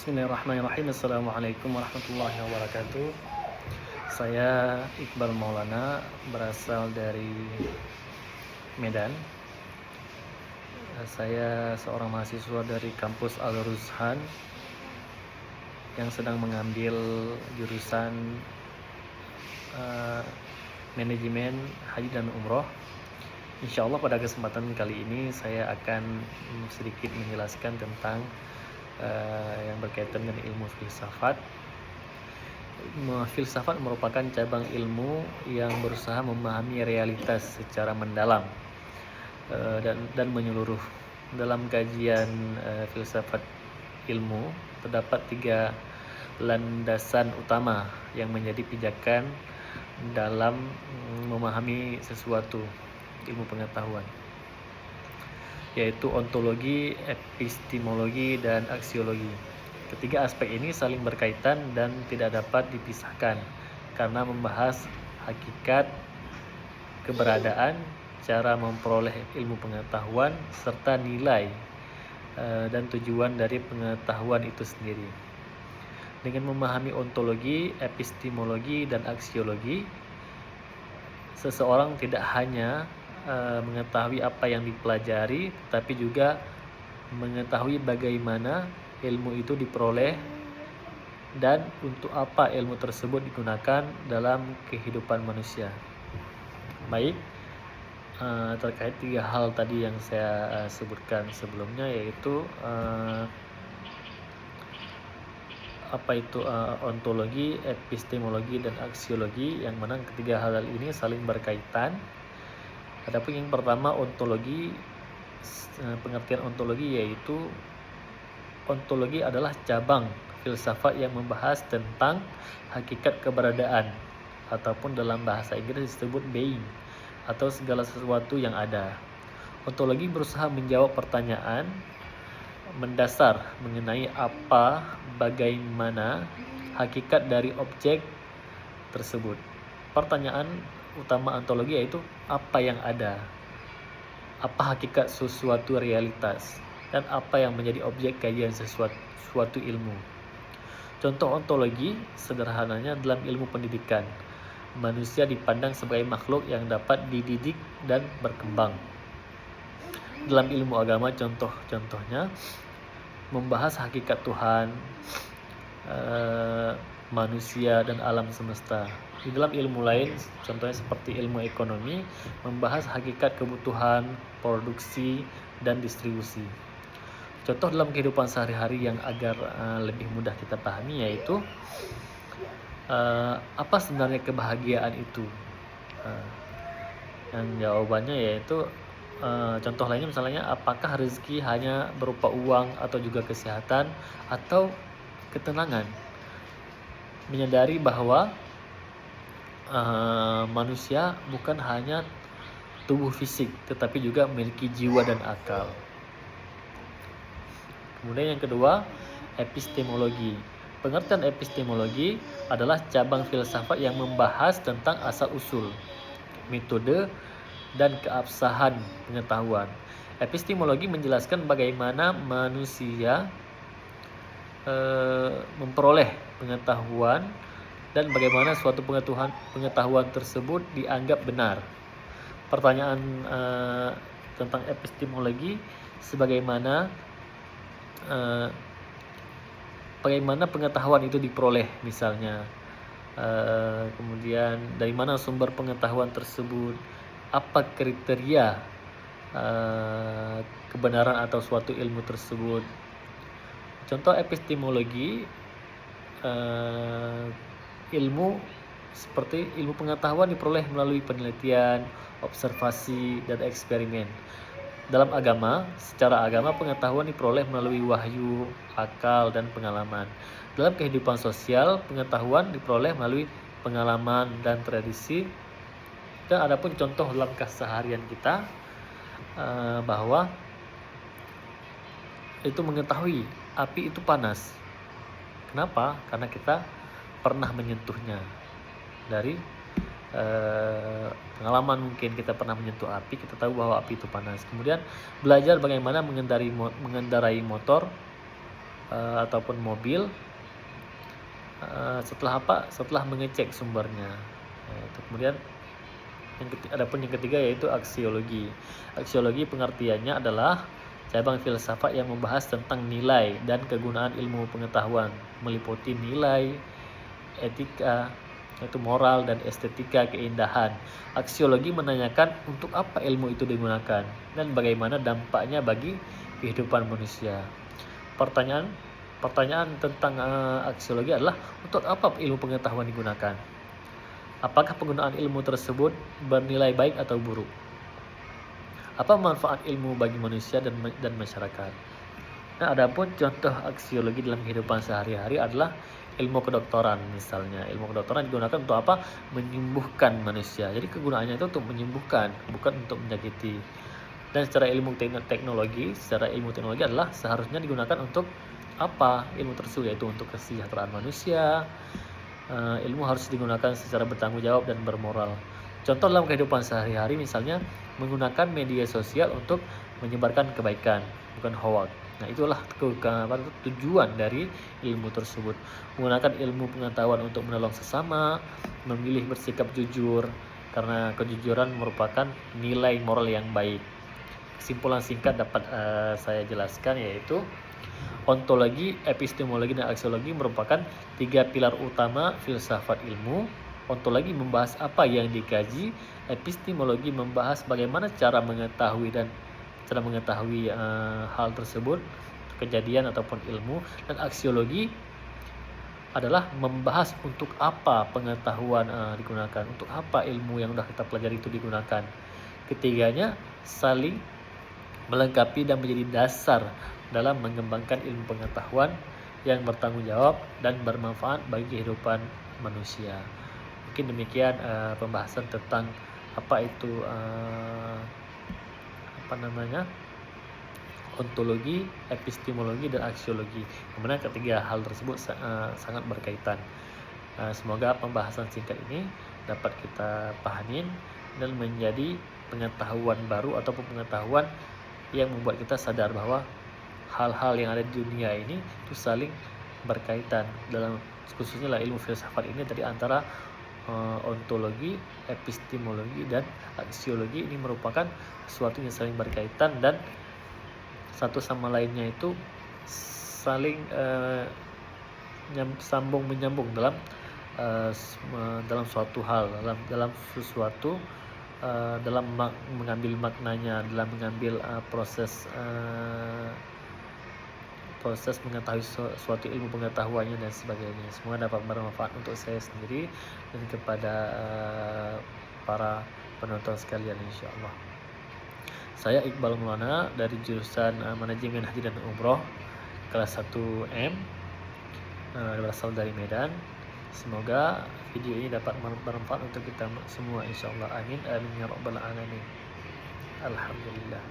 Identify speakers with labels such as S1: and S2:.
S1: Bismillahirrahmanirrahim. Assalamualaikum warahmatullahi wabarakatuh. Saya Iqbal Maulana, berasal dari Medan. Saya seorang mahasiswa dari kampus Al-Ruzhan yang sedang mengambil jurusan manajemen haji dan umroh. Insya Allah pada kesempatan kali ini saya akan sedikit menjelaskan tentang yang berkaitan dengan ilmu filsafat. Filsafat merupakan cabang ilmu yang berusaha memahami realitas secara mendalam dan menyeluruh. Dalam kajian filsafat ilmu terdapat 3 landasan utama yang menjadi pijakan dalam memahami sesuatu ilmu pengetahuan, yaitu ontologi, epistemologi, dan aksiologi. Ketiga aspek ini saling berkaitan dan tidak dapat dipisahkan karena membahas hakikat, keberadaan, cara memperoleh ilmu pengetahuan, serta nilai dan tujuan dari pengetahuan itu sendiri. Dengan memahami ontologi, epistemologi, dan aksiologi, seseorang tidak hanya mengetahui apa yang dipelajari, tapi juga mengetahui bagaimana ilmu itu diperoleh dan untuk apa ilmu tersebut digunakan dalam kehidupan manusia. Baik, terkait 3 hal tadi yang saya sebutkan sebelumnya, yaitu ontologi, epistemologi, dan aksiologi, yang mana ketiga hal ini saling berkaitan. Adapun yang pertama, ontologi, pengertian ontologi yaitu ontologi adalah cabang filsafat yang membahas tentang hakikat keberadaan, ataupun dalam bahasa Inggris disebut being, atau segala sesuatu yang ada. Ontologi berusaha menjawab pertanyaan mendasar mengenai apa, bagaimana, hakikat dari objek tersebut. Pertanyaan utama ontologi yaitu apa yang ada, apa hakikat sesuatu realitas, dan apa yang menjadi objek kajian suatu ilmu. Contoh ontologi sederhananya dalam ilmu pendidikan, manusia dipandang sebagai makhluk yang dapat dididik dan berkembang. Dalam ilmu agama, contohnya membahas hakikat Tuhan, manusia, dan alam semesta. Di dalam ilmu lain, contohnya seperti ilmu ekonomi, membahas hakikat kebutuhan, produksi, dan distribusi. Contoh dalam kehidupan sehari-hari yang agar lebih mudah kita pahami, yaitu apa sebenarnya kebahagiaan itu? Yang jawabannya yaitu contoh lainnya misalnya, apakah rezeki hanya berupa uang atau juga kesehatan atau ketenangan? Menyadari bahwa manusia bukan hanya tubuh fisik, tetapi juga memiliki jiwa dan akal. Kemudian yang kedua, epistemologi. Pengertian epistemologi adalah cabang filsafat yang membahas tentang asal-usul, metode, dan keabsahan pengetahuan. Epistemologi menjelaskan bagaimana manusia memperoleh pengetahuan dan bagaimana suatu pengetahuan tersebut dianggap benar. Pertanyaan tentang epistemologi sebagaimana pengetahuan itu diperoleh, misalnya kemudian dari mana sumber pengetahuan tersebut, apa kriteria kebenaran atau suatu ilmu tersebut. Contoh epistemologi, ilmu seperti ilmu pengetahuan diperoleh melalui penelitian, observasi, dan eksperimen. Dalam agama, secara agama pengetahuan diperoleh melalui wahyu, akal, dan pengalaman. Dalam kehidupan sosial, pengetahuan diperoleh melalui pengalaman dan tradisi. Dan adapun contoh dalam keseharian kita, bahwa itu mengetahui api itu panas. Kenapa? Karena kita pernah menyentuhnya. Dari pengalaman mungkin kita pernah menyentuh api, kita tahu bahwa api itu panas. Kemudian belajar bagaimana mengendarai motor, ataupun mobil. Setelah apa? Setelah mengecek sumbernya. Kemudian adapun yang ketiga yaitu aksiologi. Aksiologi pengertiannya adalah cabang filsafat yang membahas tentang nilai dan kegunaan ilmu pengetahuan, meliputi nilai, etika, yaitu moral dan estetika keindahan. Aksiologi menanyakan untuk apa ilmu itu digunakan dan bagaimana dampaknya bagi kehidupan manusia. Pertanyaan tentang aksiologi adalah untuk apa ilmu pengetahuan digunakan? Apakah penggunaan ilmu tersebut bernilai baik atau buruk? Apa manfaat ilmu bagi manusia dan masyarakat? Nah, adapun contoh aksiologi dalam kehidupan sehari-hari adalah ilmu kedokteran misalnya. Ilmu kedokteran digunakan untuk apa? Menyembuhkan manusia. Jadi kegunaannya itu untuk menyembuhkan, bukan untuk menyakiti. Dan secara ilmu teknologi adalah seharusnya digunakan untuk apa ilmu tersebut, yaitu untuk kesejahteraan manusia. Ilmu harus digunakan secara bertanggung jawab dan bermoral. Contoh dalam kehidupan sehari-hari misalnya menggunakan media sosial untuk menyebarkan kebaikan, bukan hoax. Nah, itulah tujuan dari ilmu tersebut. Menggunakan ilmu pengetahuan untuk menolong sesama, memilih bersikap jujur, karena kejujuran merupakan nilai moral yang baik. Kesimpulan singkat dapat saya jelaskan yaitu ontologi, epistemologi, dan aksiologi merupakan 3 pilar utama filsafat ilmu. Ontologi membahas apa yang dikaji, epistemologi membahas bagaimana cara mengetahui hal tersebut, kejadian ataupun ilmu, dan aksiologi adalah membahas untuk apa pengetahuan digunakan, untuk apa ilmu yang sudah kita pelajari itu digunakan. Ketiganya saling melengkapi dan menjadi dasar dalam mengembangkan ilmu pengetahuan yang bertanggung jawab dan bermanfaat bagi kehidupan manusia. Mungkin demikian pembahasan tentang apa itu ontologi, epistemologi, dan aksiologi. Kemudian ketiga hal tersebut sangat berkaitan. Semoga pembahasan singkat ini dapat kita pahamin dan menjadi pengetahuan baru ataupun pengetahuan yang membuat kita sadar bahwa hal-hal yang ada di dunia ini itu saling berkaitan, dalam khususnya lah ilmu filsafat ini tadi antara ontologi, epistemologi, dan aksiologi ini merupakan sesuatu yang saling berkaitan dan satu sama lainnya itu saling sambung menyambung dalam suatu hal, dalam sesuatu, dalam mengambil maknanya, dalam mengambil proses mengetahui suatu ilmu pengetahuannya dan sebagainya. Semoga dapat bermanfaat untuk saya sendiri dan kepada para penonton sekalian insyaallah. Saya Iqbal Maulana dari jurusan Manajemen Haji dan Umroh kelas 1M, berasal dari Medan. Semoga video ini dapat bermanfaat untuk kita semua insyaallah. Amin amin ya rabbal alamin. Alhamdulillah.